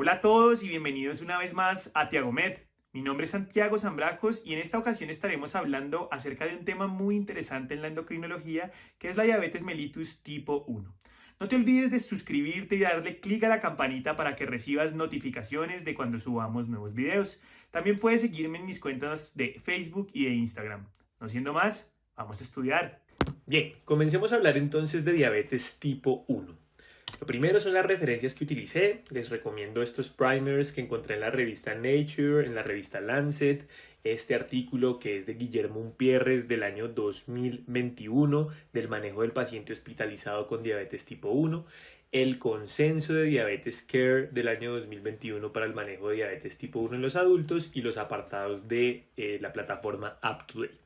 Hola a todos y bienvenidos una vez más a Tiagomed. Mi nombre es Santiago Zambracos y en esta ocasión estaremos hablando acerca de un tema muy interesante en la endocrinología, que es la diabetes mellitus tipo 1. No te olvides de suscribirte y darle clic a la campanita para que recibas notificaciones de cuando subamos nuevos videos. También puedes seguirme en mis cuentas de Facebook y de Instagram. No siendo más, vamos a estudiar. Bien, comencemos a hablar entonces de diabetes tipo 1. Lo primero son las referencias que utilicé. Les recomiendo estos primers que encontré en la revista Nature, en la revista Lancet. Este artículo que es de Guillermo Umpierres del año 2021 del manejo del paciente hospitalizado con diabetes tipo 1. El consenso de Diabetes Care del año 2021 para el manejo de diabetes tipo 1 en los adultos y los apartados de la plataforma UpToDate.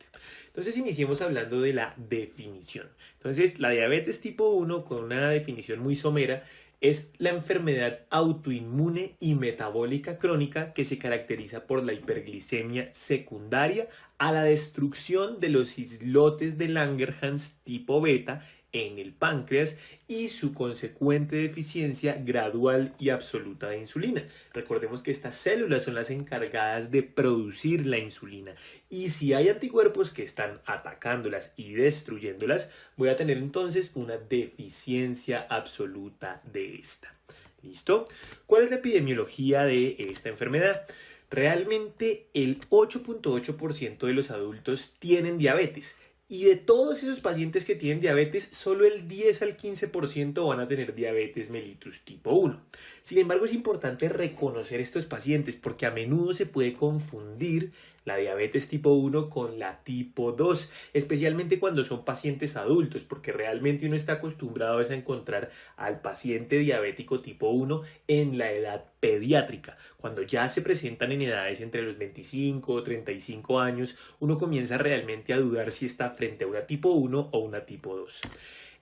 Entonces iniciemos hablando de la definición. Entonces la diabetes tipo 1 con una definición muy somera es la enfermedad autoinmune y metabólica crónica que se caracteriza por la hiperglicemia secundaria a la destrucción de los islotes de Langerhans tipo beta en el páncreas y su consecuente deficiencia gradual y absoluta de insulina. Recordemos que estas células son las encargadas de producir la insulina y si hay anticuerpos que están atacándolas y destruyéndolas, voy a tener entonces una deficiencia absoluta de esta. ¿Listo? ¿Cuál es la epidemiología de esta enfermedad? Realmente el 8.8% de los adultos tienen diabetes. Y de todos esos pacientes que tienen diabetes, solo el 10 al 15% van a tener diabetes mellitus tipo 1. Sin embargo, es importante reconocer estos pacientes porque a menudo se puede confundir la diabetes tipo 1 con la tipo 2, especialmente cuando son pacientes adultos, porque realmente uno está acostumbrado a encontrar al paciente diabético tipo 1 en la edad pediátrica. Cuando ya se presentan en edades entre los 25 o 35 años, uno comienza realmente a dudar si está frente a una tipo 1 o una tipo 2.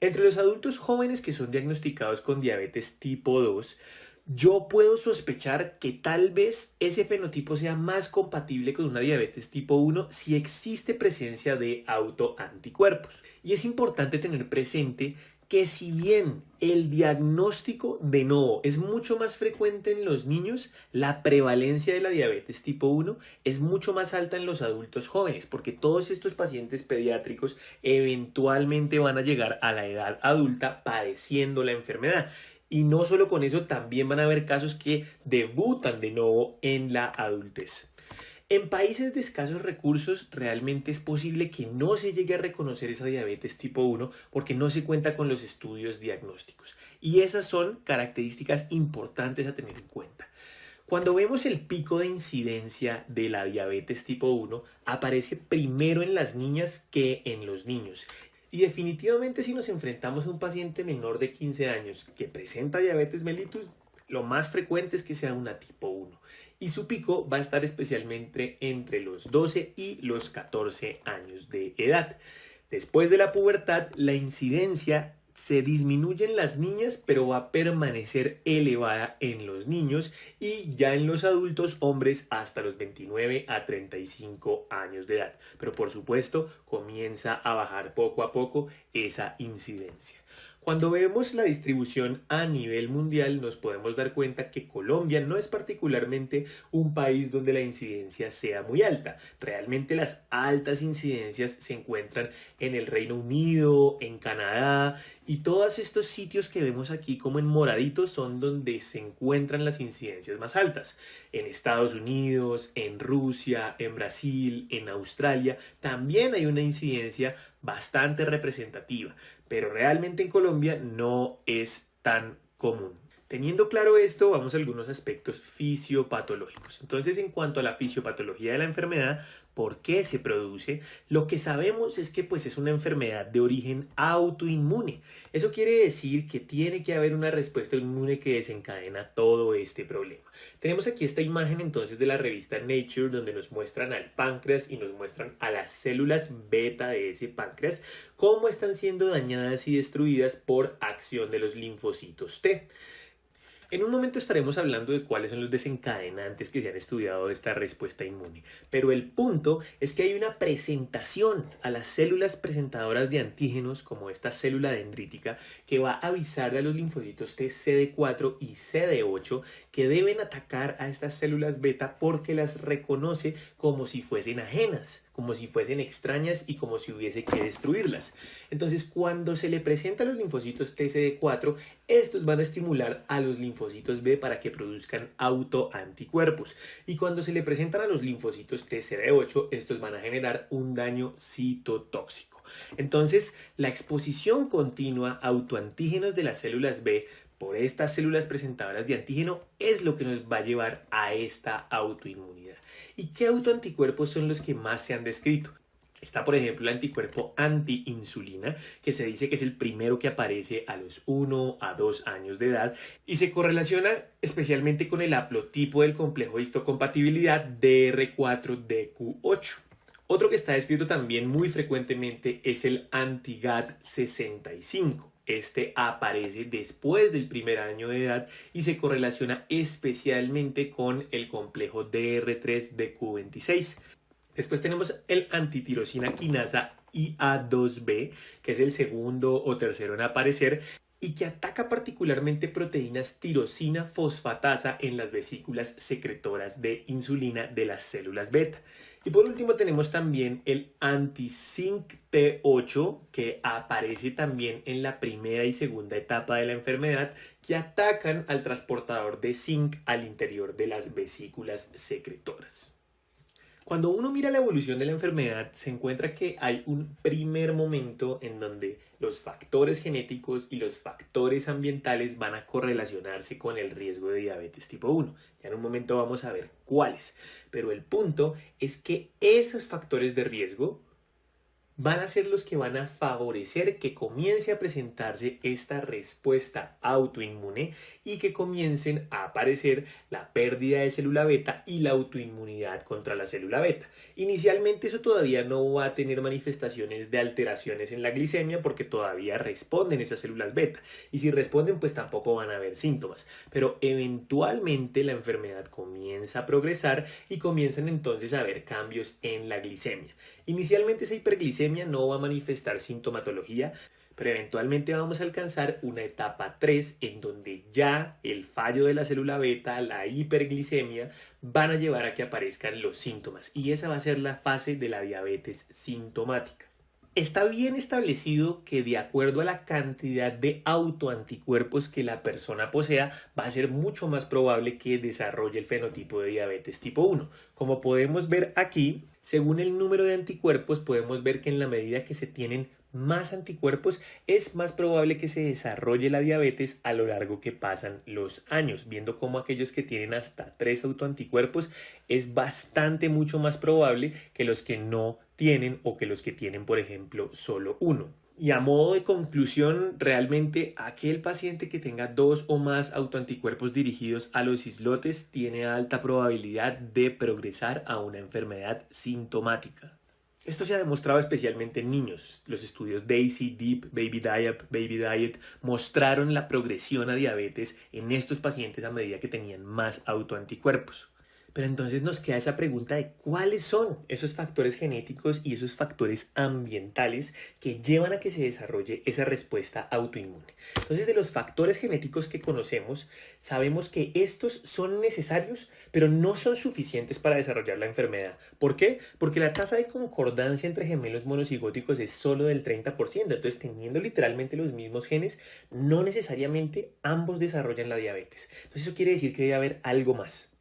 Entre los adultos jóvenes que son diagnosticados con diabetes tipo 2, yo puedo sospechar que tal vez ese fenotipo sea más compatible con una diabetes tipo 1 si existe presencia de autoanticuerpos. Y es importante tener presente que si bien el diagnóstico de nuevo es mucho más frecuente en los niños, la prevalencia de la diabetes tipo 1 es mucho más alta en los adultos jóvenes, porque todos estos pacientes pediátricos eventualmente van a llegar a la edad adulta padeciendo la enfermedad. Y no solo con eso, también van a haber casos que debutan de nuevo en la adultez. En países de escasos recursos realmente es posible que no se llegue a reconocer esa diabetes tipo 1 porque no se cuenta con los estudios diagnósticos. Y esas son características importantes a tener en cuenta. Cuando vemos el pico de incidencia de la diabetes tipo 1, aparece primero en las niñas que en los niños. Y definitivamente si nos enfrentamos a un paciente menor de 15 años que presenta diabetes mellitus, lo más frecuente es que sea una tipo 1. Y su pico va a estar especialmente entre los 12 y los 14 años de edad. Después de la pubertad, la incidencia se disminuye en las niñas, pero va a permanecer elevada en los niños y ya en los adultos hombres hasta los 29 a 35 años de edad. Pero por supuesto, comienza a bajar poco a poco esa incidencia. Cuando vemos la distribución a nivel mundial, nos podemos dar cuenta que Colombia no es particularmente un país donde la incidencia sea muy alta. Realmente las altas incidencias se encuentran en el Reino Unido, en Canadá y todos estos sitios que vemos aquí como en moradito son donde se encuentran las incidencias más altas. En Estados Unidos, en Rusia, en Brasil, en Australia, también hay una incidencia bastante representativa, pero realmente en Colombia no es tan común. Teniendo claro esto, vamos a algunos aspectos fisiopatológicos. Entonces, en cuanto a la fisiopatología de la enfermedad, ¿por qué se produce? Lo que sabemos es que pues es una enfermedad de origen autoinmune. Eso quiere decir que tiene que haber una respuesta inmune que desencadena todo este problema. Tenemos aquí esta imagen entonces de la revista Nature donde nos muestran al páncreas y nos muestran a las células beta de ese páncreas cómo están siendo dañadas y destruidas por acción de los linfocitos T. En un momento estaremos hablando de cuáles son los desencadenantes que se han estudiado de esta respuesta inmune, pero el punto es que hay una presentación a las células presentadoras de antígenos, como esta célula dendrítica, que va a avisarle a los linfocitos T CD4 y CD8 que deben atacar a estas células beta porque las reconoce como si fuesen ajenas, como si fuesen extrañas y como si hubiese que destruirlas. Entonces, cuando se le presenta a los linfocitos TCD4, estos van a estimular a los linfocitos B para que produzcan autoanticuerpos. Y cuando se le presentan a los linfocitos TCD8, estos van a generar un daño citotóxico. Entonces, la exposición continua a autoantígenos de las células B por estas células presentadoras de antígeno es lo que nos va a llevar a esta autoinmunidad. ¿Y qué autoanticuerpos son los que más se han descrito? Está, por ejemplo, el anticuerpo antiinsulina, que se dice que es el primero que aparece a los 1 a 2 años de edad y se correlaciona especialmente con el haplotipo del complejo de histocompatibilidad DR4DQ8. Otro que está descrito también muy frecuentemente es el anti-GAT65. Este aparece después del primer año de edad y se correlaciona especialmente con el complejo DR3DQ26. Después tenemos el antitirosina quinasa IA2B, que es el segundo o tercero en aparecer y que ataca particularmente proteínas tirosina fosfatasa en las vesículas secretoras de insulina de las células beta. Y por último tenemos también el anti-SINC-T8, que aparece también en la primera y segunda etapa de la enfermedad, que atacan al transportador de zinc al interior de las vesículas secretoras. Cuando uno mira la evolución de la enfermedad, se encuentra que hay un primer momento en donde los factores genéticos y los factores ambientales van a correlacionarse con el riesgo de diabetes tipo 1. Ya en un momento vamos a ver cuáles. Pero el punto es que esos factores de riesgo van a ser los que van a favorecer que comience a presentarse esta respuesta autoinmune y que comiencen a aparecer la pérdida de célula beta y la autoinmunidad contra la célula beta. Inicialmente eso todavía no va a tener manifestaciones de alteraciones en la glicemia porque todavía responden esas células beta y si responden pues tampoco van a haber síntomas, pero eventualmente la enfermedad comienza a progresar y comienzan entonces a haber cambios en la glicemia. Inicialmente esa hiperglicemia no va a manifestar sintomatología, pero eventualmente vamos a alcanzar una etapa 3 en donde ya el fallo de la célula beta, la hiperglicemia, van a llevar a que aparezcan los síntomas y esa va a ser la fase de la diabetes sintomática. Está bien establecido que de acuerdo a la cantidad de autoanticuerpos que la persona posea, va a ser mucho más probable que desarrolle el fenotipo de diabetes tipo 1. Como podemos ver aquí, según el número de anticuerpos, podemos ver que en la medida que se tienen más anticuerpos, es más probable que se desarrolle la diabetes a lo largo que pasan los años. Viendo cómo aquellos que tienen hasta 3 autoanticuerpos es bastante mucho más probable que los que no tienen o que los que tienen, por ejemplo, solo uno. Y a modo de conclusión, realmente aquel paciente que tenga 2 o más autoanticuerpos dirigidos a los islotes tiene alta probabilidad de progresar a una enfermedad sintomática. Esto se ha demostrado especialmente en niños. Los estudios DAISY, DEEP, Baby Diet mostraron la progresión a diabetes en estos pacientes a medida que tenían más autoanticuerpos. Pero entonces nos queda esa pregunta de cuáles son esos factores genéticos y esos factores ambientales que llevan a que se desarrolle esa respuesta autoinmune. Entonces, de los factores genéticos que conocemos, sabemos que estos son necesarios, pero no son suficientes para desarrollar la enfermedad. ¿Por qué? Porque la tasa de concordancia entre gemelos monocigóticos es solo del 30%. Entonces, teniendo literalmente los mismos genes, no necesariamente ambos desarrollan la diabetes. Entonces, eso quiere decir que debe haber algo más.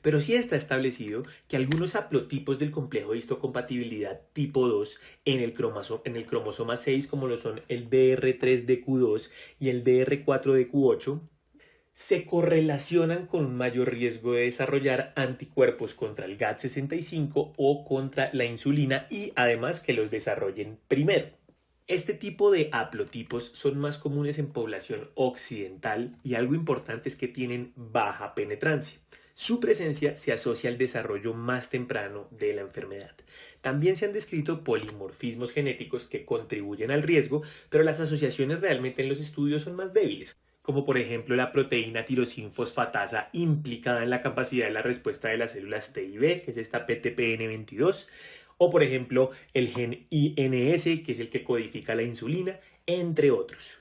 Pero sí está establecido que algunos haplotipos del complejo de histocompatibilidad tipo 2 en el cromosoma 6, como lo son el DR3DQ2 y el DR4DQ8, se correlacionan con un mayor riesgo de desarrollar anticuerpos contra el GAT65 o contra la insulina y además que los desarrollen primero. Este tipo de haplotipos son más comunes en población occidental y algo importante es que tienen baja penetrancia. Su presencia se asocia al desarrollo más temprano de la enfermedad. También se han descrito polimorfismos genéticos que contribuyen al riesgo, pero las asociaciones realmente en los estudios son más débiles. como por ejemplo la proteína tirosinfosfatasa implicada en la capacidad de la respuesta de las células T y B, que es esta PTPN22, o por ejemplo el gen INS, que es el que codifica la insulina, entre otros.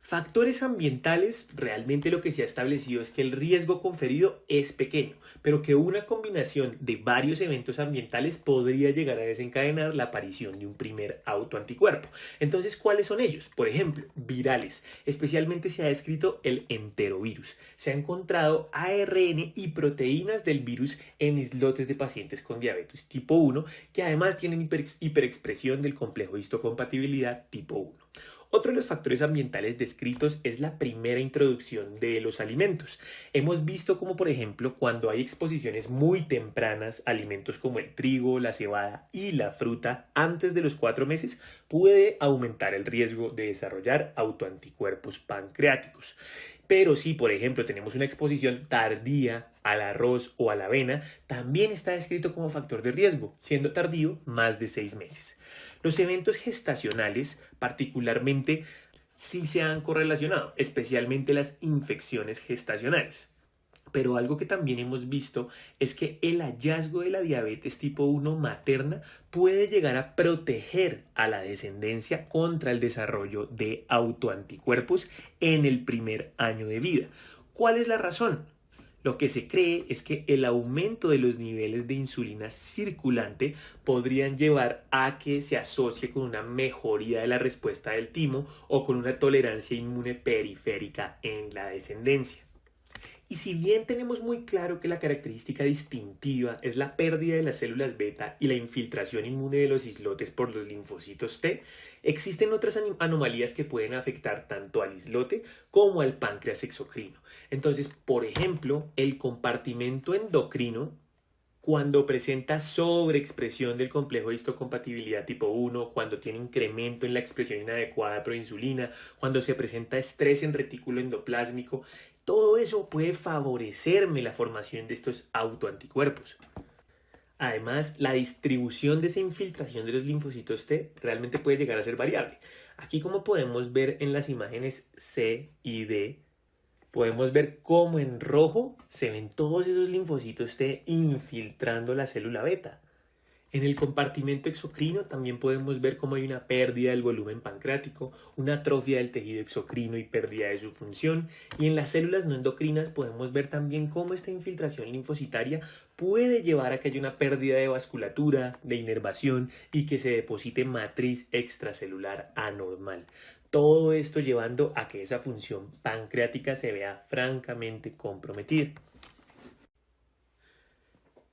Factores ambientales, realmente lo que se ha establecido es que el riesgo conferido es pequeño, pero que una combinación de varios eventos ambientales podría llegar a desencadenar la aparición de un primer autoanticuerpo. Entonces, ¿cuáles son ellos? Por ejemplo, virales. Especialmente se ha descrito el enterovirus. Se ha encontrado ARN y proteínas del virus en islotes de pacientes con diabetes tipo 1, que además tienen hiperexpresión del complejo histocompatibilidad tipo 1. Otro de los factores ambientales descritos es la primera introducción de los alimentos. Hemos visto como por ejemplo cuando hay exposiciones muy tempranas a alimentos como el trigo, la cebada y la fruta antes de los 4 meses puede aumentar el riesgo de desarrollar autoanticuerpos pancreáticos. Pero si, por ejemplo, tenemos una exposición tardía al arroz o a la avena, también está descrito como factor de riesgo, siendo tardío más de 6 meses. Los eventos gestacionales, particularmente, sí se han correlacionado, especialmente las infecciones gestacionales. Pero algo que también hemos visto es que el hallazgo de la diabetes tipo 1 materna puede llegar a proteger a la descendencia contra el desarrollo de autoanticuerpos en el primer año de vida. ¿Cuál es la razón? Lo que se cree es que el aumento de los niveles de insulina circulante podrían llevar a que se asocie con una mejoría de la respuesta del timo o con una tolerancia inmune periférica en la descendencia. Y si bien tenemos muy claro que la característica distintiva es la pérdida de las células beta y la infiltración inmune de los islotes por los linfocitos T, existen otras anomalías que pueden afectar tanto al islote como al páncreas exocrino. Entonces, por ejemplo, el compartimento endocrino, cuando presenta sobreexpresión del complejo de histocompatibilidad tipo 1, cuando tiene incremento en la expresión inadecuada de proinsulina, cuando se presenta estrés en retículo endoplásmico, todo eso puede favorecerme la formación de estos autoanticuerpos. Además, la distribución de esa infiltración de los linfocitos T realmente puede llegar a ser variable. Aquí, como podemos ver en las imágenes C y D, podemos ver cómo en rojo se ven todos esos linfocitos T infiltrando la célula beta. En el compartimento exocrino también podemos ver cómo hay una pérdida del volumen pancreático, una atrofia del tejido exocrino y pérdida de su función. Y en las células no endocrinas podemos ver también cómo esta infiltración linfocitaria puede llevar a que haya una pérdida de vasculatura, de inervación y que se deposite matriz extracelular anormal. Todo esto llevando a que esa función pancreática se vea francamente comprometida.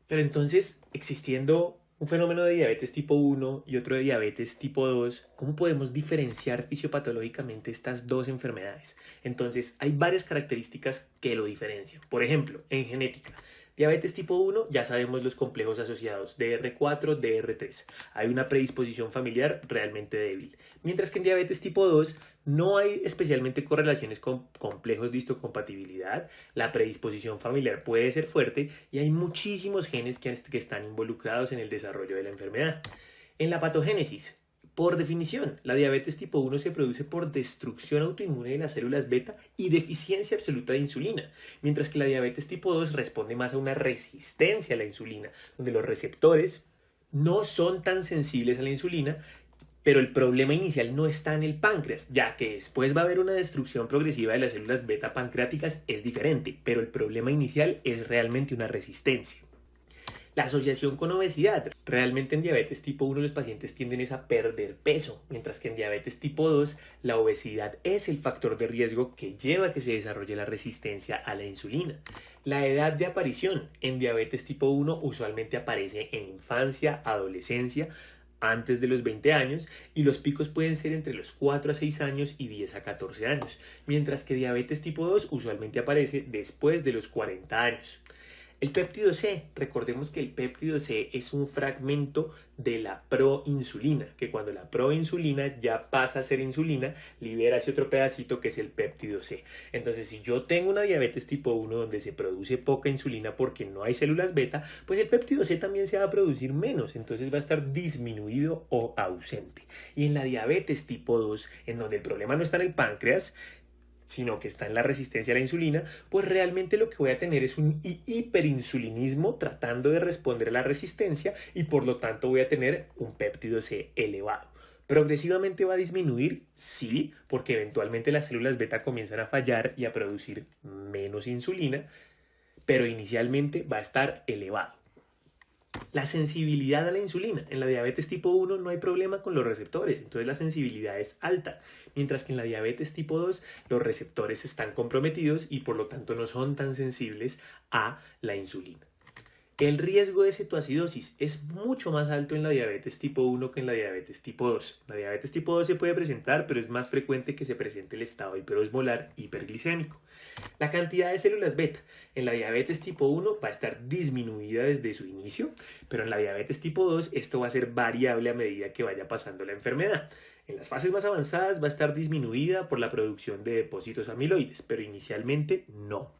Pero entonces, existiendo un fenómeno de diabetes tipo 1 y otro de diabetes tipo 2, ¿cómo podemos diferenciar fisiopatológicamente estas dos enfermedades? Entonces, hay varias características que lo diferencian. Por ejemplo, en genética. Diabetes tipo 1, ya sabemos los complejos asociados DR4, DR3. Hay una predisposición familiar realmente débil. Mientras que en diabetes tipo 2 no hay especialmente correlaciones con complejos de histocompatibilidad. La predisposición familiar puede ser fuerte y hay muchísimos genes que están involucrados en el desarrollo de la enfermedad. En la patogénesis, por definición, la diabetes tipo 1 se produce por destrucción autoinmune de las células beta y deficiencia absoluta de insulina, mientras que la diabetes tipo 2 responde más a una resistencia a la insulina, donde los receptores no son tan sensibles a la insulina, pero el problema inicial no está en el páncreas, ya que después va a haber una destrucción progresiva de las células beta pancreáticas, es diferente, pero el problema inicial es realmente una resistencia. La asociación con obesidad. Realmente en diabetes tipo 1 los pacientes tienden a perder peso, mientras que en diabetes tipo 2 la obesidad es el factor de riesgo que lleva a que se desarrolle la resistencia a la insulina. La edad de aparición en diabetes tipo 1 usualmente aparece en infancia, adolescencia, antes de los 20 años y los picos pueden ser entre los 4 a 6 años y 10 a 14 años, mientras que diabetes tipo 2 usualmente aparece después de los 40 años. El péptido C, recordemos que el péptido C es un fragmento de la proinsulina, que cuando la proinsulina ya pasa a ser insulina, libera ese otro pedacito que es el péptido C. Entonces, si yo tengo una diabetes tipo 1 donde se produce poca insulina porque no hay células beta, pues el péptido C también se va a producir menos, entonces va a estar disminuido o ausente. Y en la diabetes tipo 2, en donde el problema no está en el páncreas, sino que está en la resistencia a la insulina, pues realmente lo que voy a tener es un hiperinsulinismo tratando de responder a la resistencia y por lo tanto voy a tener un péptido C elevado. ¿Progresivamente va a disminuir? Sí, porque eventualmente las células beta comienzan a fallar y a producir menos insulina, pero inicialmente va a estar elevado. La sensibilidad a la insulina. En la diabetes tipo 1 no hay problema con los receptores, entonces la sensibilidad es alta, mientras que en la diabetes tipo 2 los receptores están comprometidos y por lo tanto no son tan sensibles a la insulina. El riesgo de cetoacidosis es mucho más alto en la diabetes tipo 1 que en la diabetes tipo 2. La diabetes tipo 2 se puede presentar, pero es más frecuente que se presente el estado hiperosmolar hiperglicémico. La cantidad de células beta en la diabetes tipo 1 va a estar disminuida desde su inicio, pero en la diabetes tipo 2 esto va a ser variable a medida que vaya pasando la enfermedad. En las fases más avanzadas va a estar disminuida por la producción de depósitos amiloides, pero inicialmente no.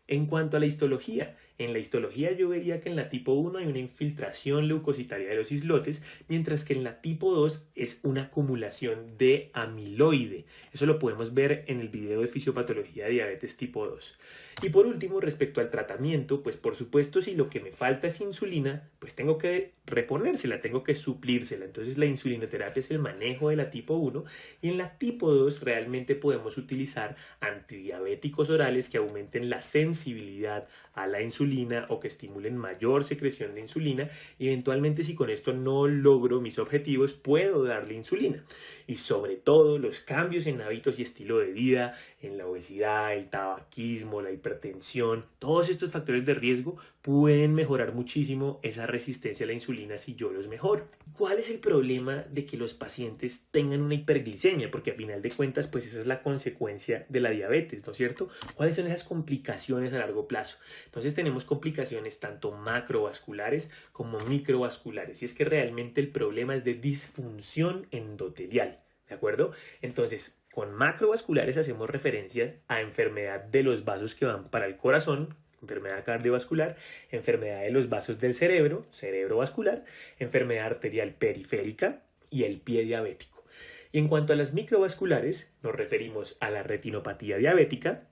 En cuanto a la histología, en la histología yo vería que en la tipo 1 hay una infiltración leucocitaria de los islotes, mientras que en la tipo 2 es una acumulación de amiloide. Eso lo podemos ver en el video de fisiopatología de diabetes tipo 2. Y por último, respecto al tratamiento, pues por supuesto si lo que me falta es insulina, pues tengo que reponérsela, tengo que suplírsela. Entonces la insulinoterapia es el manejo de la tipo 1 y en la tipo 2 realmente podemos utilizar antidiabéticos orales que aumenten la sensibilidad a la insulina o que estimulen mayor secreción de insulina y eventualmente si con esto no logro mis objetivos puedo darle insulina. Y sobre todo los cambios en hábitos y estilo de vida, en la obesidad, el tabaquismo, la hipertensión, todos estos factores de riesgo pueden mejorar muchísimo esa resistencia a la insulina si yo los mejoro. ¿Cuál es el problema de que los pacientes tengan una hiperglicemia? Porque a final de cuentas, pues esa es la consecuencia de la diabetes, ¿no es cierto? ¿Cuáles son esas complicaciones a largo plazo? Entonces tenemos complicaciones tanto macrovasculares como microvasculares. Y es que realmente el problema es de disfunción endotelial, ¿de acuerdo? Entonces, con macrovasculares hacemos referencia a enfermedad de los vasos que van para el corazón, enfermedad cardiovascular, enfermedad de los vasos del cerebro, cerebrovascular, enfermedad arterial periférica y el pie diabético. Y en cuanto a las microvasculares, nos referimos a la retinopatía diabética,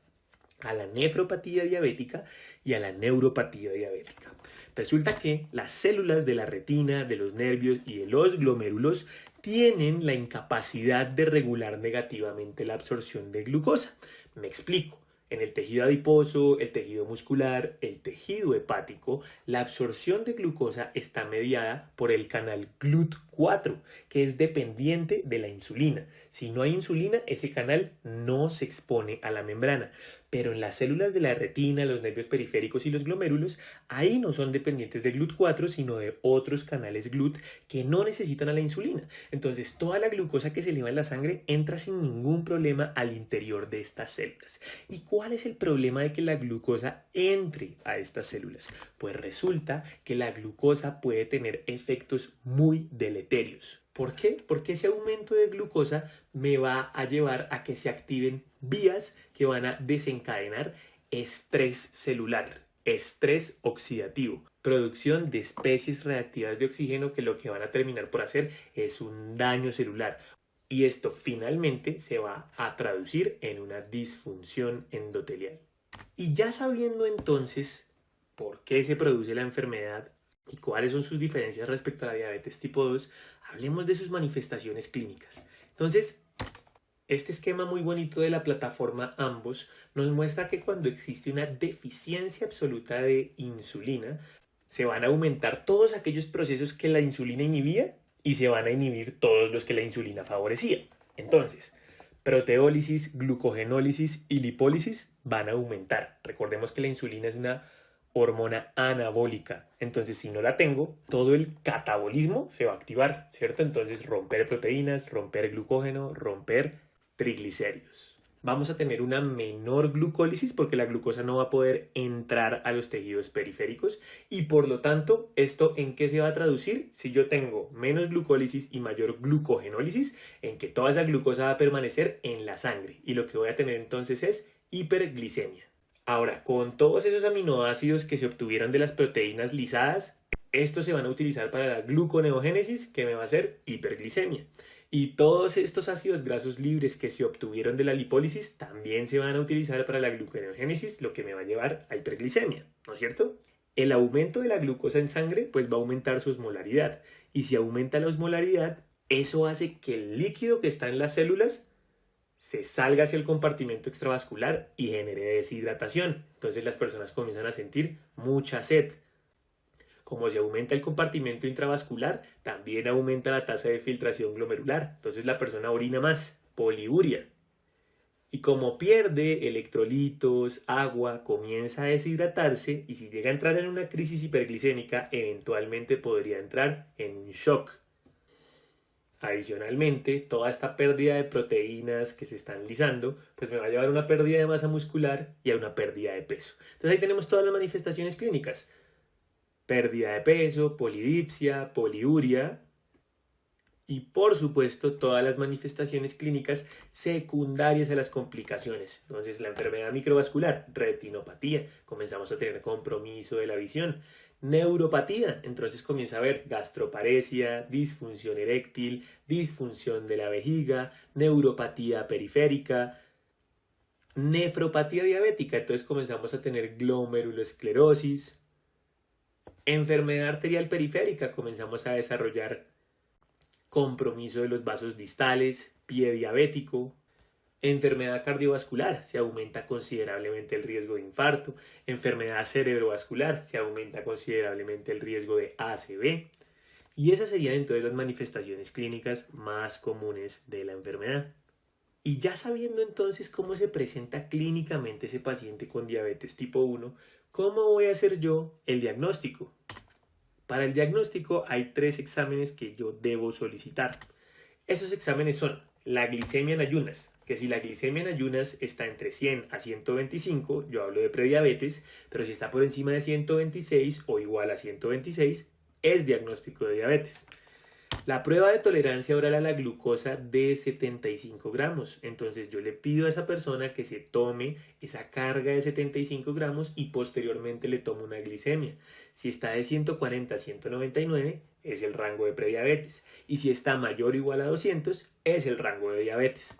a la nefropatía diabética y a la neuropatía diabética. Resulta que las células de la retina, de los nervios y de los glomérulos tienen la incapacidad de regular negativamente la absorción de glucosa. Me explico. En el tejido adiposo, el tejido muscular, el tejido hepático, la absorción de glucosa está mediada por el canal GLUT4, que es dependiente de la insulina. Si no hay insulina, ese canal no se expone a la membrana. Pero en las células de la retina, los nervios periféricos y los glomérulos, ahí no son dependientes de GLUT4, sino de otros canales GLUT que no necesitan a la insulina. Entonces, toda la glucosa que se eleva en la sangre entra sin ningún problema al interior de estas células. ¿Y cuál es el problema de que la glucosa entre a estas células? Pues resulta que la glucosa puede tener efectos muy deleterios. ¿Por qué? Porque ese aumento de glucosa me va a llevar a que se activen vías que van a desencadenar estrés celular, estrés oxidativo, producción de especies reactivas de oxígeno que lo que van a terminar por hacer es un daño celular. Y esto finalmente se va a traducir en una disfunción endotelial. Y ya sabiendo entonces por qué se produce la enfermedad y cuáles son sus diferencias respecto a la diabetes tipo 2, hablemos de sus manifestaciones clínicas. Entonces, este esquema muy bonito de la plataforma Ambos nos muestra que cuando existe una deficiencia absoluta de insulina, se van a aumentar todos aquellos procesos que la insulina inhibía y se van a inhibir todos los que la insulina favorecía. Entonces, proteólisis, glucogenólisis y lipólisis van a aumentar. Recordemos que la insulina es una hormona anabólica. Entonces, si no la tengo, todo el catabolismo se va a activar, ¿cierto? Entonces, romper proteínas, romper glucógeno, romper triglicéridos. Vamos a tener una menor glucólisis porque la glucosa no va a poder entrar a los tejidos periféricos y por lo tanto, ¿esto en qué se va a traducir? Si yo tengo menos glucólisis y mayor glucogenólisis, en que toda esa glucosa va a permanecer en la sangre y lo que voy a tener entonces es hiperglicemia. Ahora, con todos esos aminoácidos que se obtuvieron de las proteínas lisadas, Estos se van a utilizar para la gluconeogénesis, que me va a hacer hiperglicemia. Y todos estos ácidos grasos libres que se obtuvieron de la lipólisis también se van a utilizar para la gluconeogénesis, lo que me va a llevar a hiperglicemia, ¿no es cierto? El aumento de la glucosa en sangre pues va a aumentar su osmolaridad. Y si aumenta la osmolaridad, eso hace que el líquido que está en las células se salga hacia el compartimento extravascular y genere deshidratación. Entonces las personas comienzan a sentir mucha sed. Como se aumenta el compartimento intravascular, también aumenta la tasa de filtración glomerular. Entonces la persona orina más, poliuria. Y como pierde electrolitos, agua, comienza a deshidratarse y si llega a entrar en una crisis hiperglicémica, eventualmente podría entrar en un shock. Adicionalmente, toda esta pérdida de proteínas que se están lisando, pues me va a llevar a una pérdida de masa muscular y a una pérdida de peso. Entonces ahí tenemos todas las manifestaciones clínicas. Pérdida de peso, polidipsia, poliuria y por supuesto todas las manifestaciones clínicas secundarias a las complicaciones. Entonces la enfermedad microvascular, retinopatía, comenzamos a tener compromiso de la visión. Neuropatía, entonces comienza a haber gastroparesia, disfunción eréctil, disfunción de la vejiga, neuropatía periférica, nefropatía diabética, entonces comenzamos a tener glomerulosclerosis, enfermedad arterial periférica, comenzamos a desarrollar compromiso de los vasos distales, pie diabético, enfermedad cardiovascular, se aumenta considerablemente el riesgo de infarto, enfermedad cerebrovascular, se aumenta considerablemente el riesgo de ACV, y esas serían entonces las manifestaciones clínicas más comunes de la enfermedad. Y ya sabiendo entonces cómo se presenta clínicamente ese paciente con diabetes tipo 1, ¿cómo voy a hacer yo el diagnóstico? Para el diagnóstico hay 3 exámenes que yo debo solicitar. Esos exámenes son la glicemia en ayunas, que si la glicemia en ayunas está entre 100 a 125, yo hablo de prediabetes, pero si está por encima de 126 o igual a 126, es diagnóstico de diabetes. La prueba de tolerancia oral a la glucosa de 75 gramos. Entonces yo le pido a esa persona que se tome esa carga de 75 gramos y posteriormente le tomo una glicemia. Si está de 140 a 199 es el rango de prediabetes. Y si está mayor o igual a 200 es el rango de diabetes.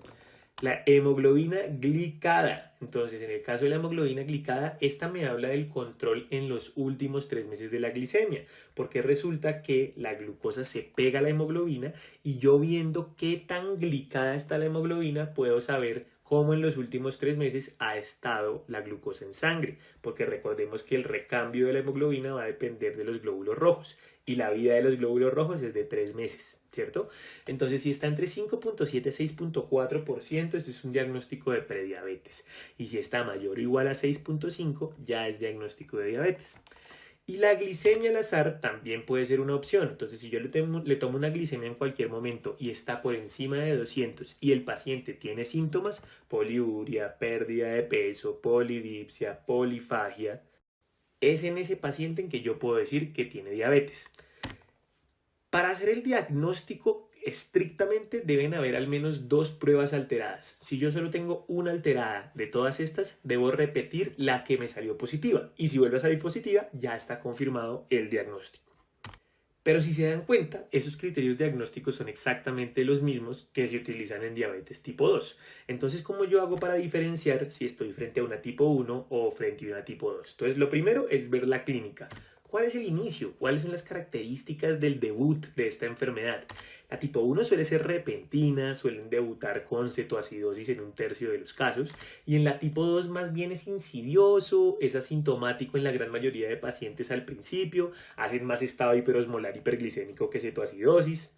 La hemoglobina glicada. Entonces, en el caso de la hemoglobina glicada, esta me habla del control en los últimos 3 meses de la glicemia, porque resulta que la glucosa se pega a la hemoglobina y yo viendo qué tan glicada está la hemoglobina, puedo saber cómo en los últimos 3 meses ha estado la glucosa en sangre, porque recordemos que el recambio de la hemoglobina va a depender de los glóbulos rojos y la vida de los glóbulos rojos es de 3 meses, ¿cierto? Entonces, si está entre 5.7 y 6.4%, ese es un diagnóstico de prediabetes. Y si está mayor o igual a 6.5, ya es diagnóstico de diabetes. Y la glicemia al azar también puede ser una opción. Entonces, si yo le tomo una glicemia en cualquier momento y está por encima de 200 y el paciente tiene síntomas, poliuria, pérdida de peso, polidipsia, polifagia, es en ese paciente en que yo puedo decir que tiene diabetes. Para hacer el diagnóstico estrictamente deben haber al menos 2 pruebas alteradas. Si yo solo tengo una alterada de todas estas, debo repetir la que me salió positiva. Y si vuelve a salir positiva, ya está confirmado el diagnóstico. Pero si se dan cuenta, esos criterios diagnósticos son exactamente los mismos que se utilizan en diabetes tipo 2. Entonces, ¿cómo yo hago para diferenciar si estoy frente a una tipo 1 o frente a una tipo 2? Entonces, lo primero es ver la clínica. ¿Cuál es el inicio? ¿Cuáles son las características del debut de esta enfermedad? La tipo 1 suele ser repentina, suelen debutar con cetoacidosis en 1/3 de los casos, y en la tipo 2 más bien es insidioso, es asintomático en la gran mayoría de pacientes al principio, hacen más estado hiperosmolar hiperglicémico que cetoacidosis,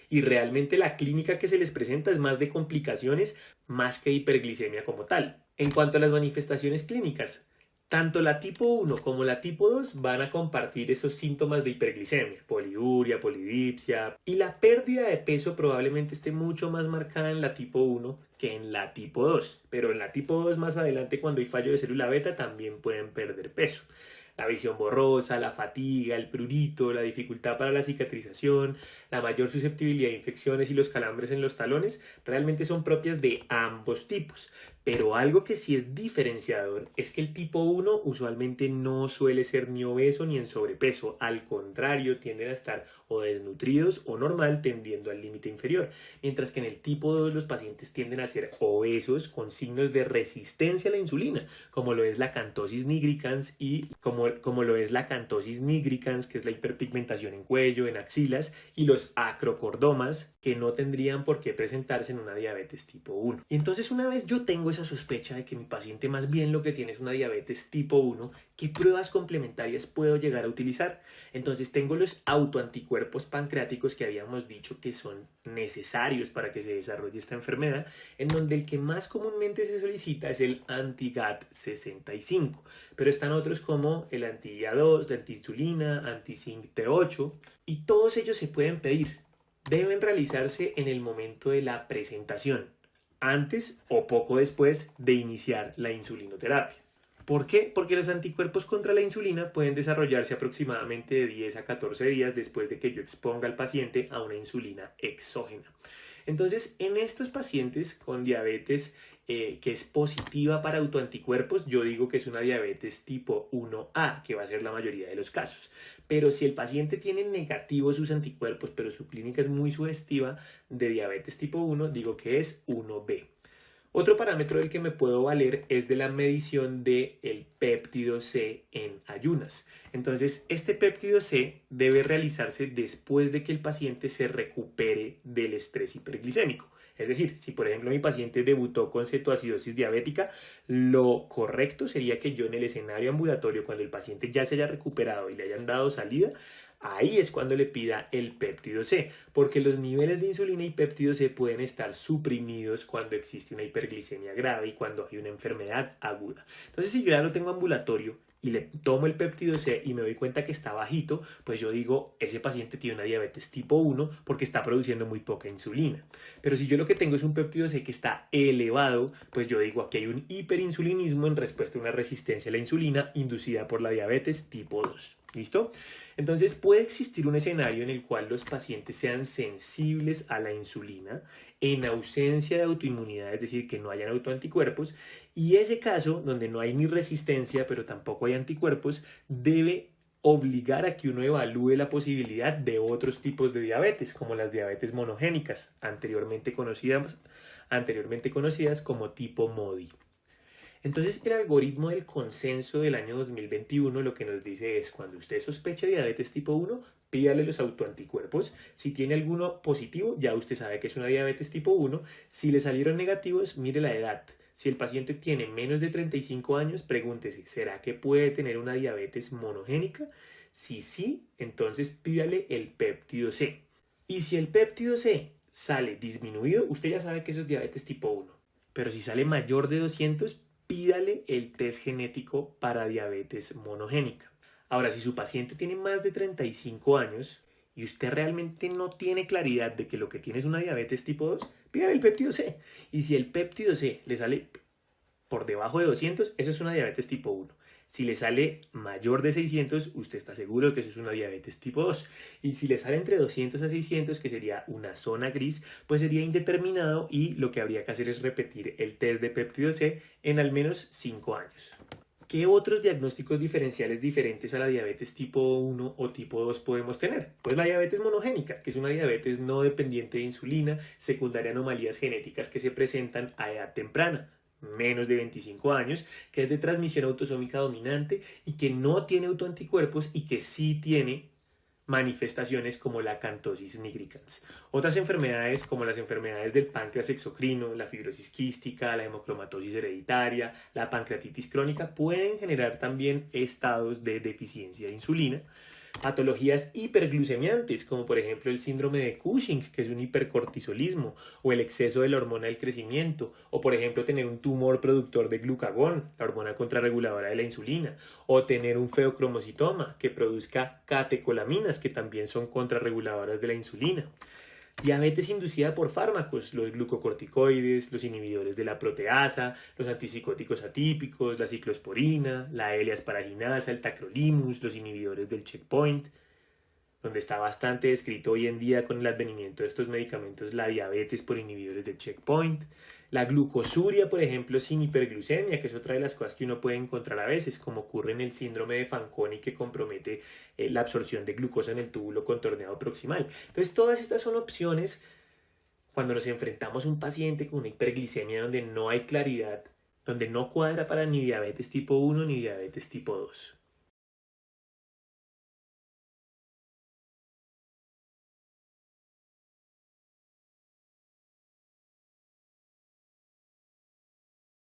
y realmente la clínica que se les presenta es más de complicaciones más que hiperglicemia como tal. En cuanto a las manifestaciones clínicas, tanto la tipo 1 como la tipo 2 van a compartir esos síntomas de hiperglicemia, poliuria, polidipsia, y la pérdida de peso probablemente esté mucho más marcada en la tipo 1 que en la tipo 2, pero en la tipo 2 más adelante cuando hay fallo de célula beta también pueden perder peso. La visión borrosa, la fatiga, el prurito, la dificultad para la cicatrización, la mayor susceptibilidad a infecciones y los calambres en los talones realmente son propias de ambos tipos. Pero algo que sí es diferenciador es que el tipo 1 usualmente no suele ser ni obeso ni en sobrepeso. Al contrario, tienden a estar o desnutridos o normal tendiendo al límite inferior. Mientras que en el tipo 2 los pacientes tienden a ser obesos con signos de resistencia a la insulina, como lo es la cantosis nigricans y como lo es la cantosis nigricans, que es la hiperpigmentación en cuello, en axilas, y los acrocordomas, que no tendrían por qué presentarse en una diabetes tipo 1. Y entonces una vez yo tengo esa sospecha de que mi paciente más bien lo que tiene es una diabetes tipo 1, ¿qué pruebas complementarias puedo llegar a utilizar? Entonces tengo los autoanticuerpos pancreáticos que habíamos dicho que son necesarios para que se desarrolle esta enfermedad, en donde el que más comúnmente se solicita es el anti-GAT65, pero están otros como el anti-IA2, la anti-insulina, anti-ZINC-T8, y todos ellos se pueden pedir. Deben realizarse en el momento de la presentación, antes o poco después de iniciar la insulinoterapia. ¿Por qué? Porque los anticuerpos contra la insulina pueden desarrollarse aproximadamente de 10 a 14 días después de que yo exponga al paciente a una insulina exógena. Entonces, en estos pacientes con diabetes que es positiva para autoanticuerpos, yo digo que es una diabetes tipo 1A, que va a ser la mayoría de los casos. Pero si el paciente tiene negativos sus anticuerpos, pero su clínica es muy sugestiva de diabetes tipo 1, digo que es 1B. Otro parámetro del que me puedo valer es de la medición del péptido C en ayunas. Entonces, este péptido C debe realizarse después de que el paciente se recupere del estrés hiperglicémico. Es decir, si por ejemplo mi paciente debutó con cetoacidosis diabética, lo correcto sería que yo en el escenario ambulatorio, cuando el paciente ya se haya recuperado y le hayan dado salida, ahí es cuando le pida el péptido C, porque los niveles de insulina y péptido C pueden estar suprimidos cuando existe una hiperglicemia grave y cuando hay una enfermedad aguda. Entonces, si yo ya lo tengo ambulatorio y le tomo el péptido C y me doy cuenta que está bajito, pues yo digo, ese paciente tiene una diabetes tipo 1 porque está produciendo muy poca insulina. Pero si yo lo que tengo es un péptido C que está elevado, pues yo digo, aquí hay un hiperinsulinismo en respuesta a una resistencia a la insulina inducida por la diabetes tipo 2. ¿Listo? Entonces puede existir un escenario en el cual los pacientes sean sensibles a la insulina en ausencia de autoinmunidad, es decir, que no hayan autoanticuerpos, y ese caso, donde no hay ni resistencia, pero tampoco hay anticuerpos, debe obligar a que uno evalúe la posibilidad de otros tipos de diabetes, como las diabetes monogénicas, anteriormente conocidas como tipo MODI. Entonces, el algoritmo del consenso del año 2021 lo que nos dice es, cuando usted sospecha diabetes tipo 1, pídale los autoanticuerpos. Si tiene alguno positivo, ya usted sabe que es una diabetes tipo 1. Si le salieron negativos, mire la edad. Si el paciente tiene menos de 35 años, pregúntese, ¿será que puede tener una diabetes monogénica? Si sí, entonces pídale el péptido C. Y si el péptido C sale disminuido, usted ya sabe que eso es diabetes tipo 1. Pero si sale mayor de 200, pídale el test genético para diabetes monogénica. Ahora, si su paciente tiene más de 35 años y usted realmente no tiene claridad de que lo que tiene es una diabetes tipo 2, pídale el péptido C. Y si el péptido C le sale por debajo de 200, eso es una diabetes tipo 1. Si le sale mayor de 600, usted está seguro que eso es una diabetes tipo 2. Y si le sale entre 200 a 600, que sería una zona gris, pues sería indeterminado y lo que habría que hacer es repetir el test de péptido C en al menos 5 años. ¿Qué otros diagnósticos diferenciales diferentes a la diabetes tipo 1 o tipo 2 podemos tener? Pues la diabetes monogénica, que es una diabetes no dependiente de insulina, secundaria a anomalías genéticas que se presentan a edad temprana, menos de 25 años, que es de transmisión autosómica dominante y que no tiene autoanticuerpos y que sí tiene manifestaciones como la cantosis nigricans. Otras enfermedades como las enfermedades del páncreas exocrino, la fibrosis quística, la hemocromatosis hereditaria, la pancreatitis crónica pueden generar también estados de deficiencia de insulina. Patologías hiperglucemiantes, como por ejemplo el síndrome de Cushing, que es un hipercortisolismo, o el exceso de la hormona del crecimiento, o por ejemplo tener un tumor productor de glucagón, la hormona contrarreguladora de la insulina, o tener un feocromocitoma que produzca catecolaminas, que también son contrarreguladoras de la insulina. Diabetes inducida por fármacos, los glucocorticoides, los inhibidores de la proteasa, los antipsicóticos atípicos, la ciclosporina, la L-asparaginasa, el tacrolimus, los inhibidores del checkpoint, donde está bastante descrito hoy en día con el advenimiento de estos medicamentos la diabetes por inhibidores del checkpoint, la glucosuria, por ejemplo, sin hiperglucemia, que es otra de las cosas que uno puede encontrar a veces, como ocurre en el síndrome de Fanconi que compromete la absorción de glucosa en el túbulo contorneado proximal. Entonces, todas estas son opciones cuando nos enfrentamos a un paciente con una hiperglicemia donde no hay claridad, donde no cuadra para ni diabetes tipo 1 ni diabetes tipo 2.